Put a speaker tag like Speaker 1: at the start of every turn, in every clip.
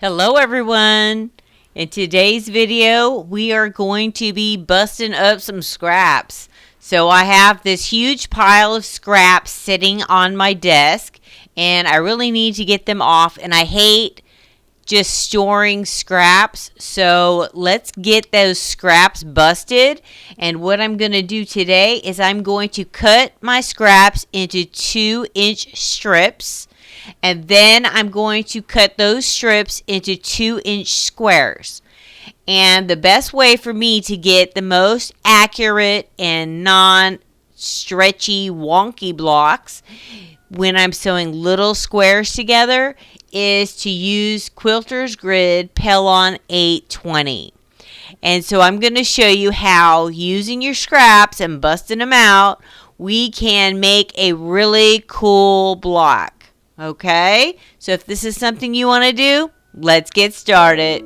Speaker 1: Hello everyone! In today's video, we are going to be busting up some scraps. So I have this huge pile of scraps sitting on my desk, and I really need to get them off, and I hate just storing scraps. So let's get those scraps busted. And what I'm going to do today is I'm going to cut my scraps into 2-inch strips. And then I'm going to cut those strips into 2-inch squares. And the best way for me to get the most accurate and non-stretchy, wonky blocks when I'm sewing little squares together is to use Quilters Grid Pellon 820. And so I'm going to show you how, using your scraps and busting them out, we can make a really cool block. Okay, so if this is something you want to do, let's get started.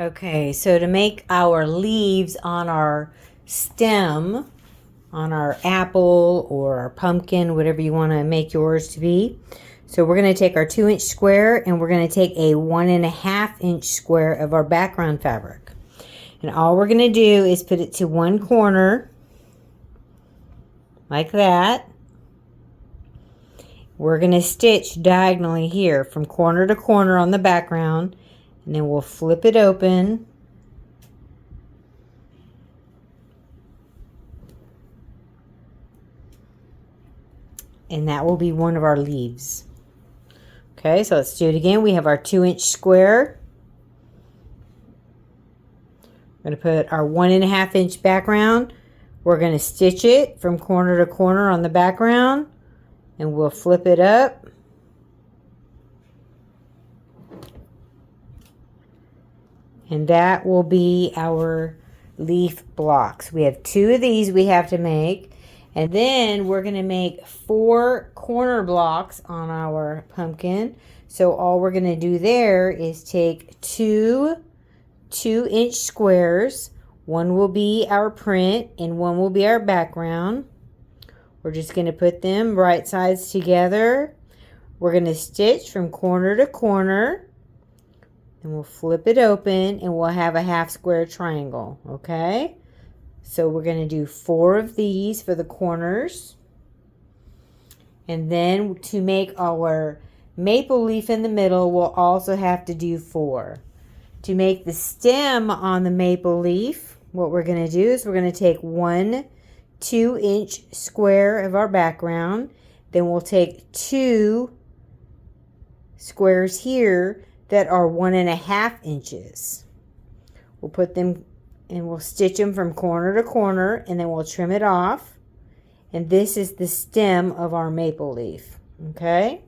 Speaker 1: Okay, so to make our leaves on our stem, on our apple or our pumpkin, whatever you want to make yours to be. So we're going to take our 2-inch square and we're going to take a 1.5-inch square of our background fabric. And all we're going to do is put it to one corner, like that. We're going to stitch diagonally here from corner to corner on the background. And then we'll flip it open. And that will be one of our leaves. Okay, so let's do it again. We have our 2-inch square. We're going to put our 1.5-inch background. We're going to stitch it from corner to corner on the background. And we'll flip it up. And that will be our leaf blocks. We have 2 of these we have to make. And then we're going to make 4 corner blocks on our pumpkin. So all we're going to do there is take 2 2-inch squares. One will be our print and one will be our background. We're just going to put them right sides together. We're going to stitch from corner to corner. And we'll flip it open and we'll have a half square triangle, okay? So we're going to do 4 of these for the corners. And then to make our maple leaf in the middle, we'll also have to do 4. To make the stem on the maple leaf, what we're going to do is we're going to take 1 2-inch square of our background. Then we'll take 2 squares here that are 1.5 inches. We'll put them and we'll stitch them from corner to corner and then we'll trim it off. And this is the stem of our maple leaf. Okay?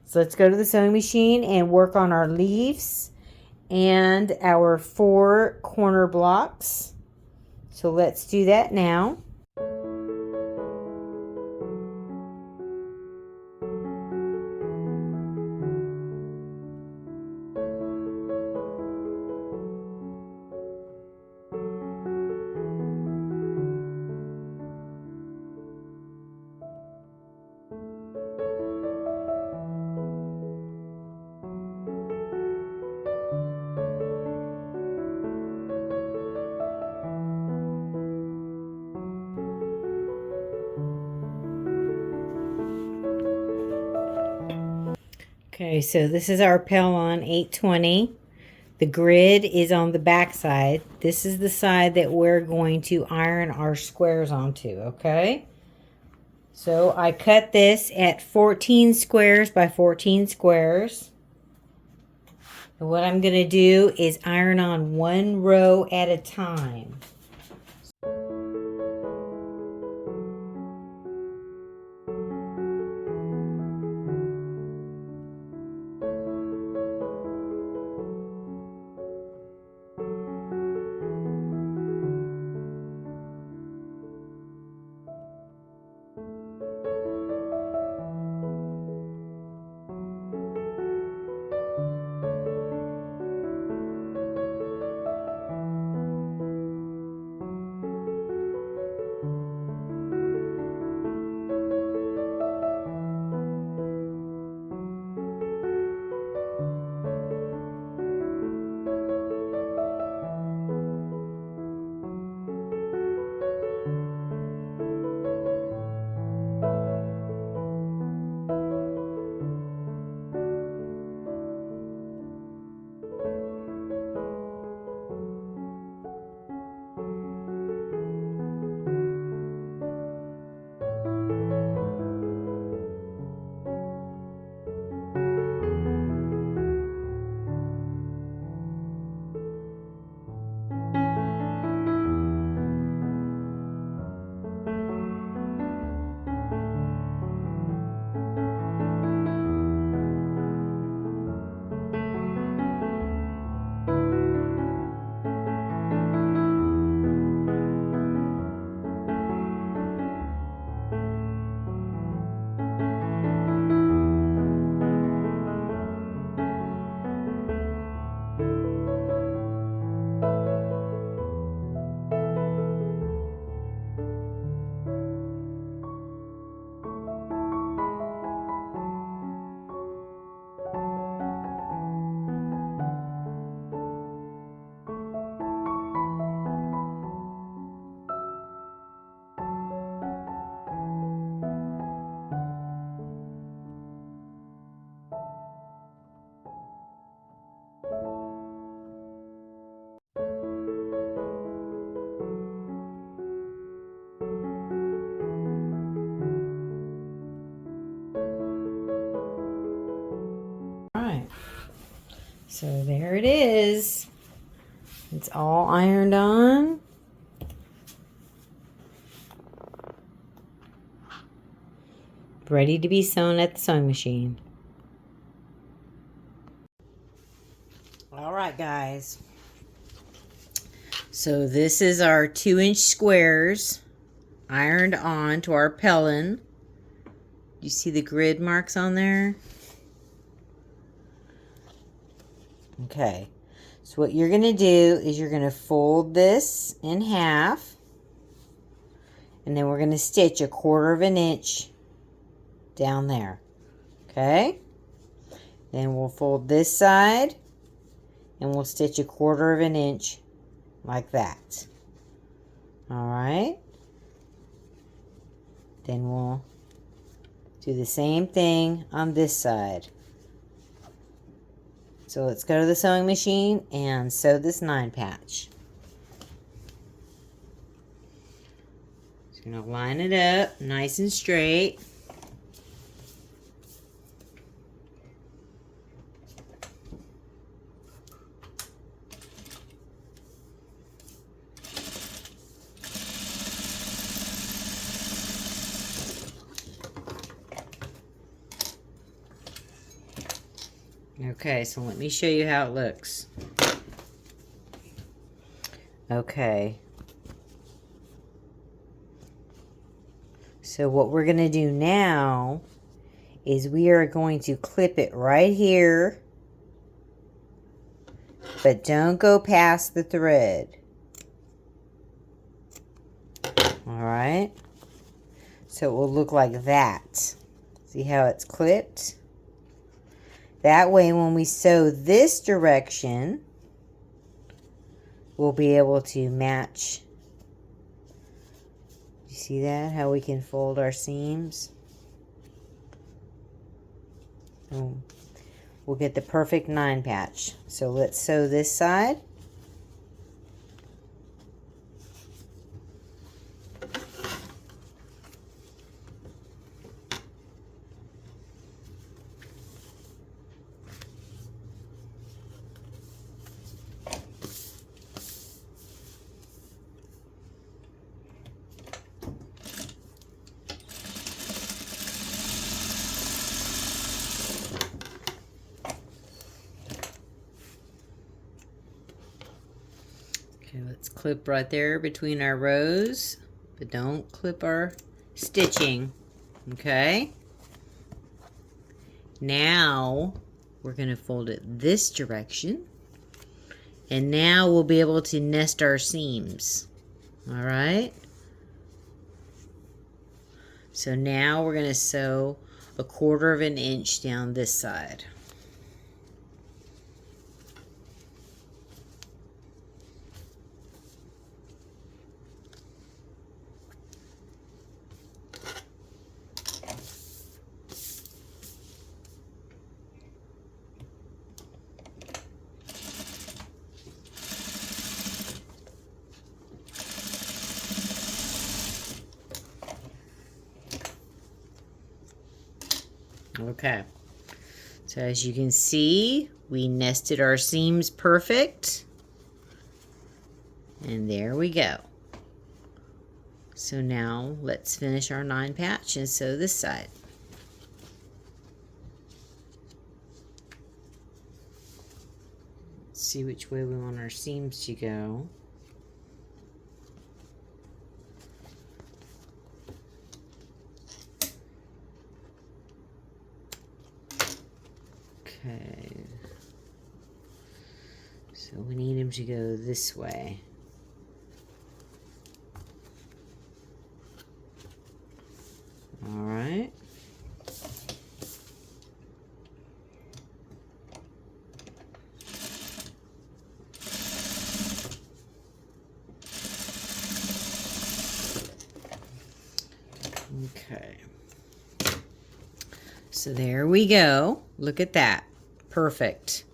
Speaker 1: So let's go to the sewing machine and work on our leaves and our 4 corner blocks. So let's do that now. Okay, so this is our Pellon 820. The grid is on the back side. This is the side that we're going to iron our squares onto, okay? So I cut this at 14 squares by 14 squares. And what I'm going to do is iron on 1 row at a time. So there it is. It's all ironed on. Ready to be sewn at the sewing machine. Alright guys. So this is our 2-inch squares ironed on to our Pellon. You see the grid marks on there? Okay. So what you're going to do is you're going to fold this in half. And then we're going to stitch 1/4 inch down there. Okay? Then we'll fold this side. And we'll stitch 1/4 inch like that. Alright? Then we'll do the same thing on this side. So let's go to the sewing machine and sew this 9 patch. Just going to line it up nice and straight. Okay, so let me show you how it looks. Okay. So what we're going to do now is we are going to clip it right here. But don't go past the thread. Alright? So it will look like that. See how it's clipped? That way when we sew this direction, we'll be able to match. You see that? How we can fold our seams? We'll get the perfect 9 patch. So let's sew this side. Okay, let's clip right there between our rows, but don't clip our stitching. Okay? Now we're going to fold it this direction, and now we'll be able to nest our seams. All right? So now we're going to sew 1/4 inch down this side. Okay, so as you can see, we nested our seams perfect, and there we go. So now let's finish our 9 patch and sew this side. Let's see which way we want our seams to go. Okay, so we need him to go this way. All right. Okay. So there we go. Look at that. Perfect.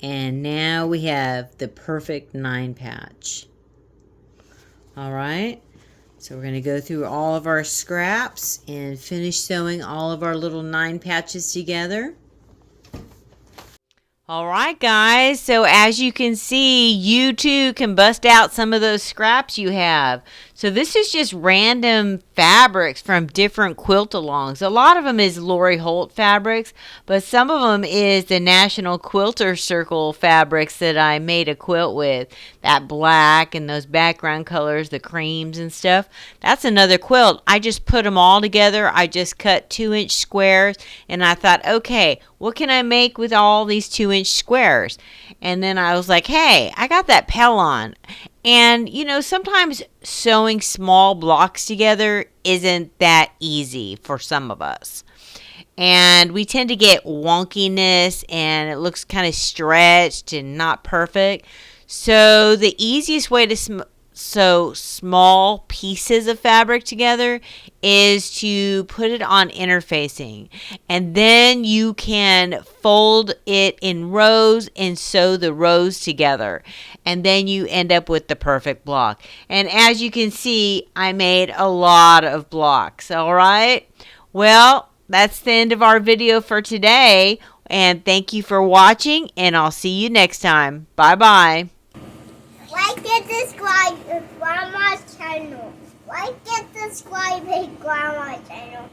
Speaker 1: And now we have the perfect 9 patch. All right. So we're going to go through all of our scraps and finish sewing all of our little 9 patches together. All right, guys. So as you can see, you too can bust out some of those scraps you have. So this is just random fabrics from different quilt-alongs. A lot of them is Lori Holt fabrics, but some of them is the National Quilter Circle fabrics that I made a quilt with. That black and those background colors, the creams and stuff. That's another quilt. I just put them all together. I just cut 2-inch squares, and I thought, okay, what can I make with all these 2-inch squares? And then I was like, hey, I got that Pellon. And, you know, sometimes sewing small blocks together isn't that easy for some of us. And we tend to get wonkiness and it looks kind of stretched and not perfect. So the easiest way to sew small pieces of fabric together is to put it on interfacing, and then you can fold it in rows and sew the rows together, and then you end up with the perfect block. And as you can see, I made a lot of blocks. All right, well, that's the end of our video for today, and thank you for watching, and I'll see you next time. Bye bye.
Speaker 2: Like and subscribe to Grandma's channel. Like and subscribe to Grandma's channel.